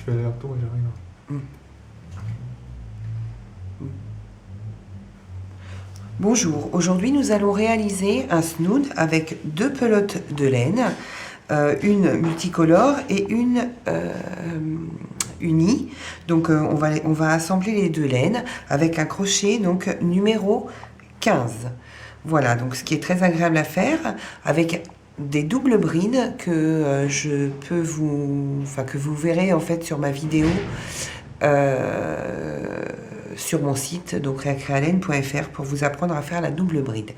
Je fais aller-retour et j'arrive. Bonjour, aujourd'hui nous allons réaliser un snood avec deux pelotes de laine, une multicolore et une unie. Donc on va assembler les deux laines avec un crochet donc numéro 15. Voilà, donc ce qui est très agréable à faire avec des doubles brides que que vous verrez en fait sur ma vidéo sur mon site, donc réacréalène.fr, pour vous apprendre à faire la double bride.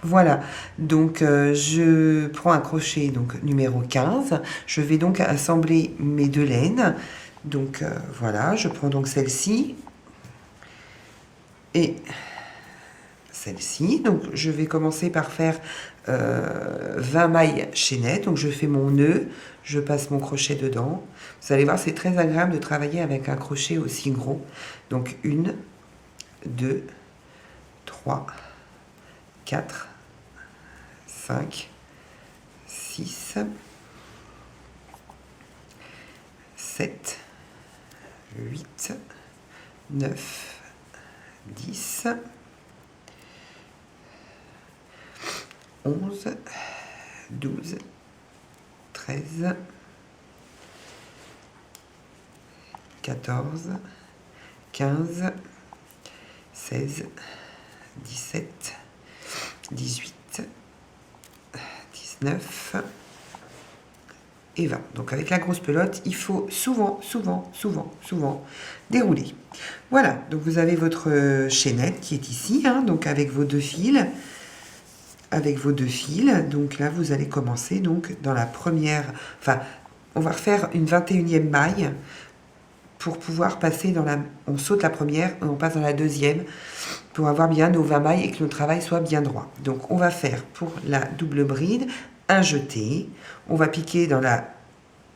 Voilà, donc je prends un crochet donc numéro 15, je vais donc assembler mes deux laines. Donc voilà, je prends donc celle-ci et celle-ci. Donc je vais commencer par faire 20 mailles chaînettes. Donc je fais mon nœud, je passe mon crochet dedans. Vous allez voir, c'est très agréable de travailler avec un crochet aussi gros. Donc 1, 2, 3, 4, 5, 6, 7, 8, 9, 10, 11, 12, 13, 14, 15, 16, 17, 18, 19 et 20. Donc avec la grosse pelote, il faut souvent dérouler. Voilà, donc vous avez votre chaînette qui est ici, hein, donc avec vos deux fils. Avec vos deux fils, donc là vous allez commencer donc dans la première, enfin on va refaire une 21e maille pour pouvoir passer dans la, on saute la première et on passe dans la deuxième pour avoir bien nos 20 mailles et que notre travail soit bien droit. Donc on va faire pour la double bride un jeté, on va piquer dans la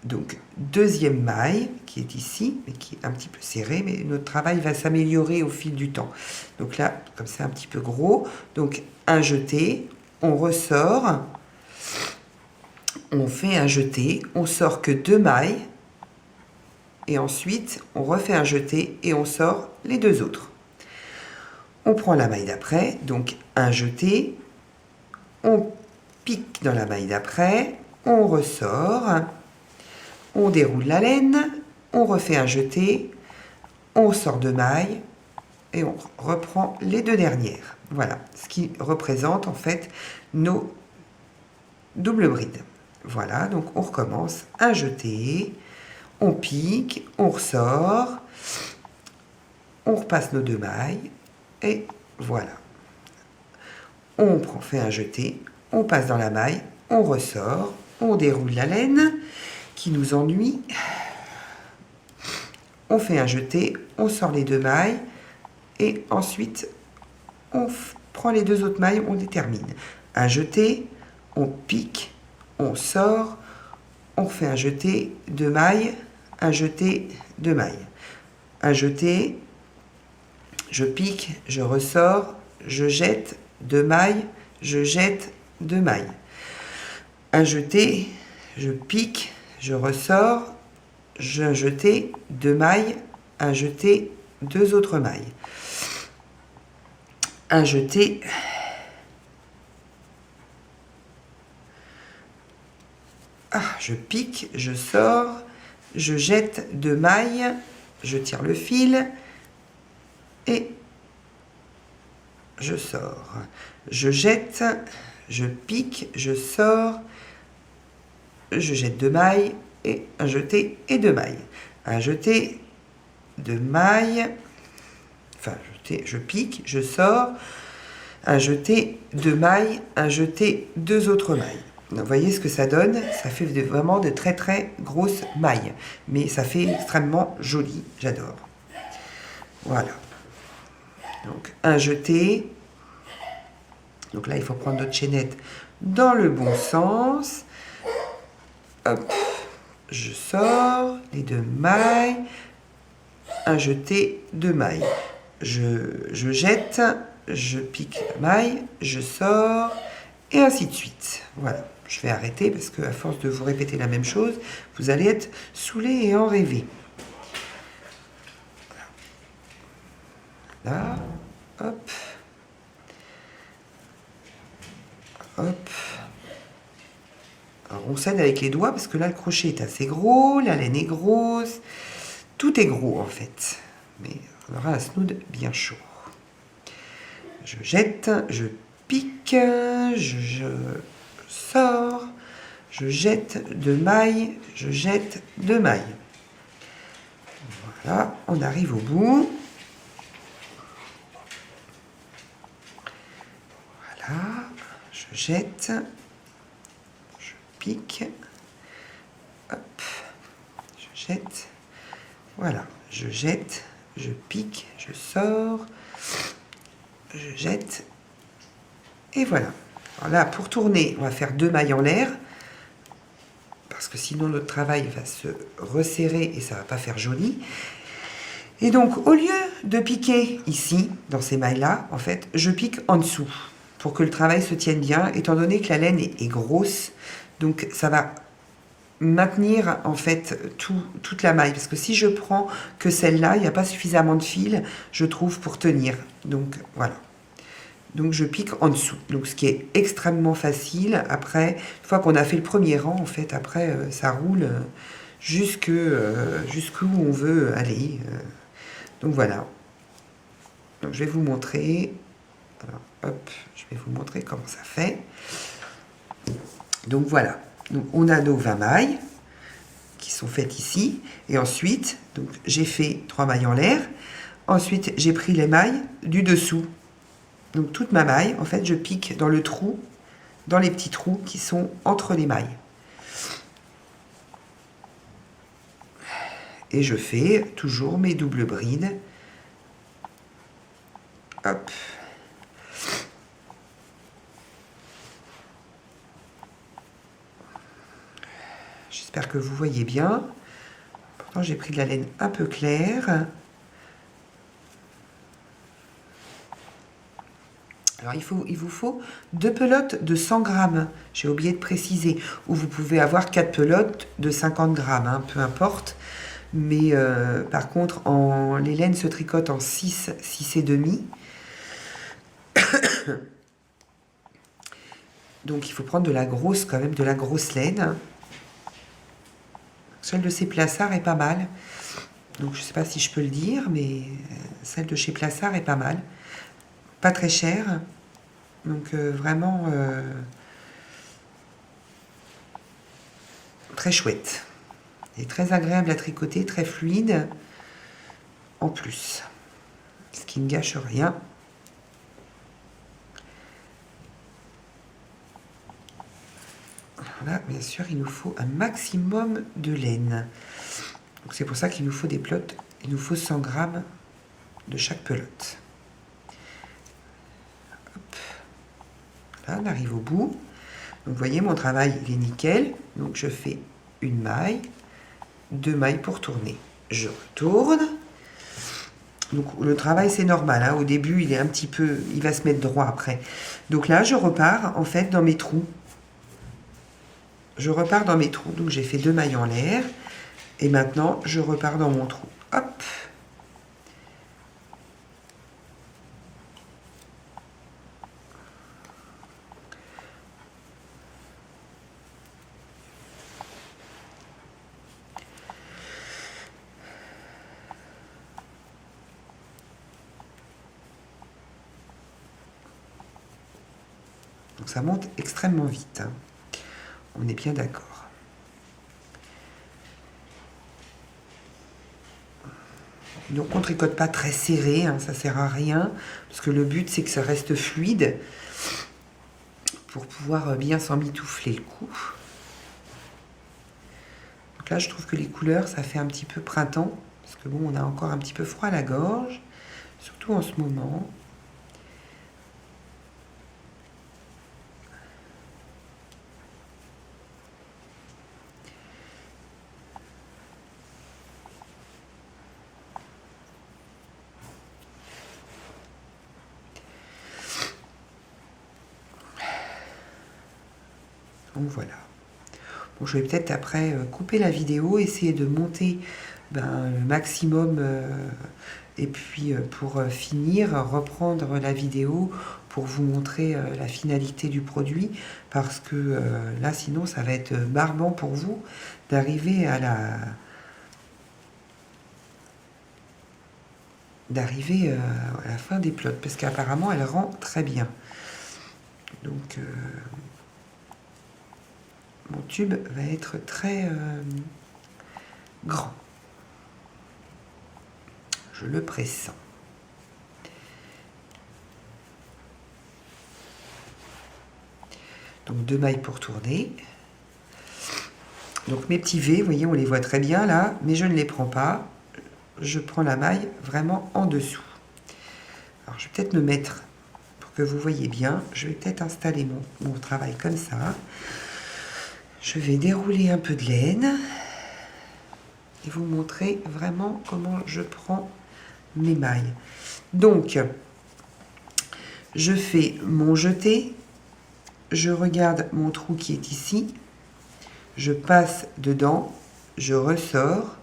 donc deuxième maille qui est ici, mais qui est un petit peu serrée, mais notre travail va s'améliorer au fil du temps. Donc là, comme c'est un petit peu gros, donc un jeté, on ressort, on fait un jeté, on sort que 2 mailles, et ensuite on refait un jeté et on sort les deux autres. On prend la maille d'après, donc un jeté, on pique dans la maille d'après, on ressort, on déroule la laine, on refait un jeté, on sort 2 mailles et on reprend les deux dernières. Voilà, ce qui représente en fait nos doubles brides. Voilà, donc on recommence un jeté, on pique, on ressort, on repasse nos 2 mailles et voilà. On fait un jeté, on passe dans la maille, on ressort, on déroule la laine qui nous ennuie, on fait un jeté, on sort les 2 mailles et ensuite on prend les 2 autres mailles, on les termine. Un jeté, on pique, on sort, on fait un jeté, 2 mailles, un jeté, 2 mailles. Un jeté, je pique, je ressors, je jette, 2 mailles, je jette, 2 mailles. Un jeté, je pique, je ressors, je jeté, 2 mailles, un jeté, 2 autres mailles. Un jeté, je pique, je sors, je jette 2 mailles, je tire le fil et je sors. Je jette, je pique, je sors, je jette 2 mailles et un jeté et 2 mailles. Un jeté, 2 mailles, enfin je pique, je sors, un jeté, 2 mailles, un jeté, 2 autres mailles. Donc, vous voyez ce que ça donne, ça fait vraiment de très très grosses mailles, mais ça fait extrêmement joli, j'adore. Voilà. Donc un jeté, donc là il faut prendre notre chaînette dans le bon sens. Hop, je sors les 2 mailles, un jeté, 2 mailles. Je jette, je pique la maille, je sors, et ainsi de suite. Voilà, je vais arrêter parce qu'à force de vous répéter la même chose, vous allez être saoulé et en rêver. Là, hop, hop. Alors on scène avec les doigts parce que là le crochet est assez gros, la laine est grosse, tout est gros en fait. Mais on aura un snood bien chaud. Je jette, je pique, je sors, je jette de mailles, je jette de mailles. Voilà, on arrive au bout. Voilà, je jette, je pique, hop, je jette, voilà, je jette, je pique, je sors, je jette, et voilà. Alors là, pour tourner, on va faire 2 mailles en l'air, parce que sinon notre travail va se resserrer et ça va pas faire joli. Et donc, au lieu de piquer ici, dans ces mailles-là, en fait, je pique en dessous, pour que le travail se tienne bien, étant donné que la laine est grosse, donc ça va maintenir en fait toute la maille, parce que si je prends que celle-là, il n'y a pas suffisamment de fil, je trouve, pour tenir. Donc voilà. Donc je pique en dessous, donc ce qui est extrêmement facile. Après, une fois qu'on a fait le premier rang, en fait, après ça roule jusqu'où on veut aller. Donc voilà. Donc je vais vous montrer. Alors, hop, je vais vous montrer comment ça fait. Donc voilà. Donc on a nos 20 mailles qui sont faites ici. Et ensuite, donc j'ai fait 3 mailles en l'air. Ensuite, j'ai pris les mailles du dessous. Donc toute ma maille, en fait, je pique dans le trou, dans les petits trous qui sont entre les mailles. Et je fais toujours mes doubles brides. Hop. J'espère que vous voyez bien. Pourtant, j'ai pris de la laine un peu claire. Alors, il vous faut 2 pelotes de 100 grammes. J'ai oublié de préciser. Ou vous pouvez avoir 4 pelotes de 50 grammes, hein, peu importe. Mais par contre, les laines se tricotent en 6, 6 et demi. Donc, il faut prendre de la grosse, quand même, de la grosse laine. Celle de chez Plassard est pas mal. Donc, je ne sais pas si je peux le dire, mais celle de chez Plassard est pas mal. Pas très chère. Donc, vraiment très chouette. Et très agréable à tricoter, très fluide en plus. Ce qui ne gâche rien. Là, bien sûr, il nous faut un maximum de laine. Donc c'est pour ça qu'il nous faut des pelotes. Il nous faut 100 grammes de chaque pelote. Hop. Là, on arrive au bout. Donc vous voyez, mon travail, il est nickel. Donc je fais une maille, 2 mailles pour tourner. Je retourne. Donc le travail, c'est normal. Hein. Au début, il est un petit peu... Il va se mettre droit après. Donc là, je repars, en fait, dans mes trous. Je repars dans mes trous, donc j'ai fait 2 mailles en l'air, et maintenant je repars dans mon trou. Hop. Donc ça monte extrêmement vite. Hein. On est bien d'accord. Donc on ne tricote pas très serré, hein, ça ne sert à rien, parce que le but c'est que ça reste fluide pour pouvoir bien s'emmitoufler le cou. Donc là je trouve que les couleurs ça fait un petit peu printemps, parce que bon on a encore un petit peu froid à la gorge, surtout en ce moment. Donc voilà. Bon, je vais peut-être après couper la vidéo, essayer de monter le maximum. Et puis pour finir, reprendre la vidéo pour vous montrer la finalité du produit, parce que là sinon ça va être barbant pour vous d'arriver à la fin des plots, parce qu'apparemment elle rend très bien. Donc mon tube va être très grand. Je le pressens. Donc 2 mailles pour tourner. Donc mes petits V, vous voyez, on les voit très bien là, mais je ne les prends pas. Je prends la maille vraiment en dessous. Alors je vais peut-être me mettre, pour que vous voyez bien, je vais peut-être installer mon travail comme ça. Je vais dérouler un peu de laine et vous montrer vraiment comment je prends mes mailles. Donc, je fais mon jeté, je regarde mon trou qui est ici, je passe dedans, je ressors,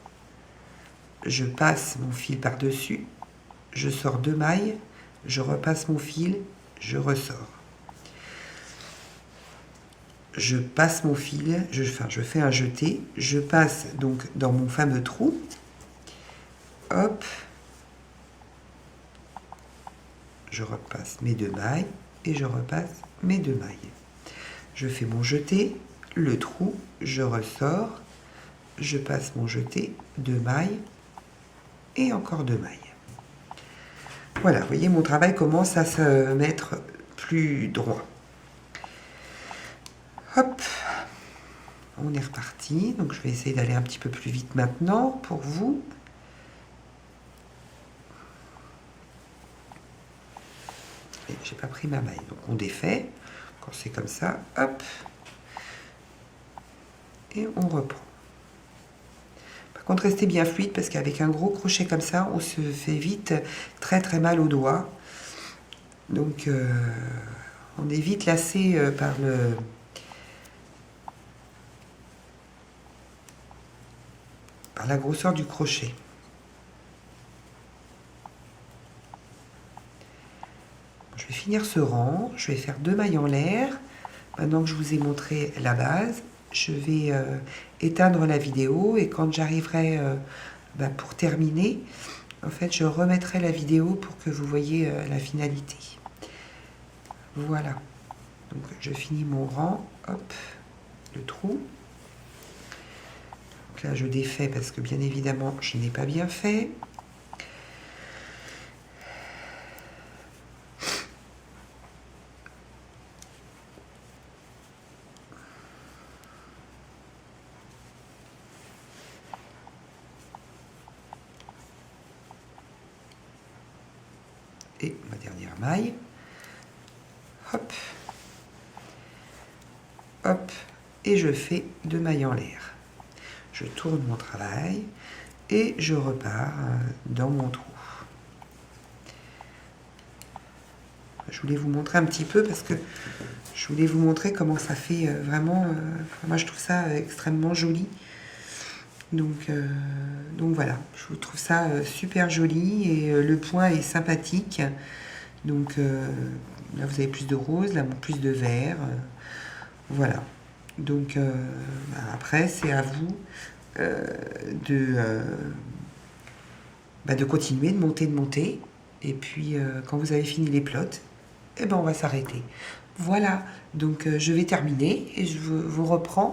je passe mon fil par-dessus, je sors 2 mailles, je repasse mon fil, je ressors. Je passe mon fil, je fais un jeté, je passe donc dans mon fameux trou, hop, je repasse mes 2 mailles et je repasse mes 2 mailles. Je fais mon jeté, le trou, je ressors, je passe mon jeté, 2 mailles et encore 2 mailles. Voilà, vous voyez, mon travail commence à se mettre plus droit. Hop, on est reparti. Donc je vais essayer d'aller un petit peu plus vite maintenant pour vous. Et j'ai pas pris ma maille, donc on défait. Quand c'est comme ça, hop, et on reprend. Par contre, restez bien fluide parce qu'avec un gros crochet comme ça, on se fait vite très très mal aux doigts. Donc on est vite lassé par la grosseur du crochet. Je vais finir ce rang, je vais faire 2 mailles en l'air. Maintenant que je vous ai montré la base, je vais éteindre la vidéo et quand j'arriverai pour terminer, en fait, je remettrai la vidéo pour que vous voyez la finalité. Voilà. Donc je finis mon rang, hop, le trou. Donc là, je défais parce que bien évidemment, je n'ai pas bien fait. Et ma dernière maille, hop, hop, et je fais 2 mailles en l'air. Je tourne mon travail et je repars dans mon trou. Je voulais vous montrer un petit peu parce que je voulais vous montrer comment ça fait vraiment, moi je trouve ça extrêmement joli. Donc voilà, je vous trouve ça super joli et le point est sympathique. Donc là vous avez plus de rose, là plus de vert. Voilà. Donc après c'est à vous de continuer, de monter. Et puis quand vous avez fini les plots, eh ben, on va s'arrêter. Voilà, donc je vais terminer et je vous reprends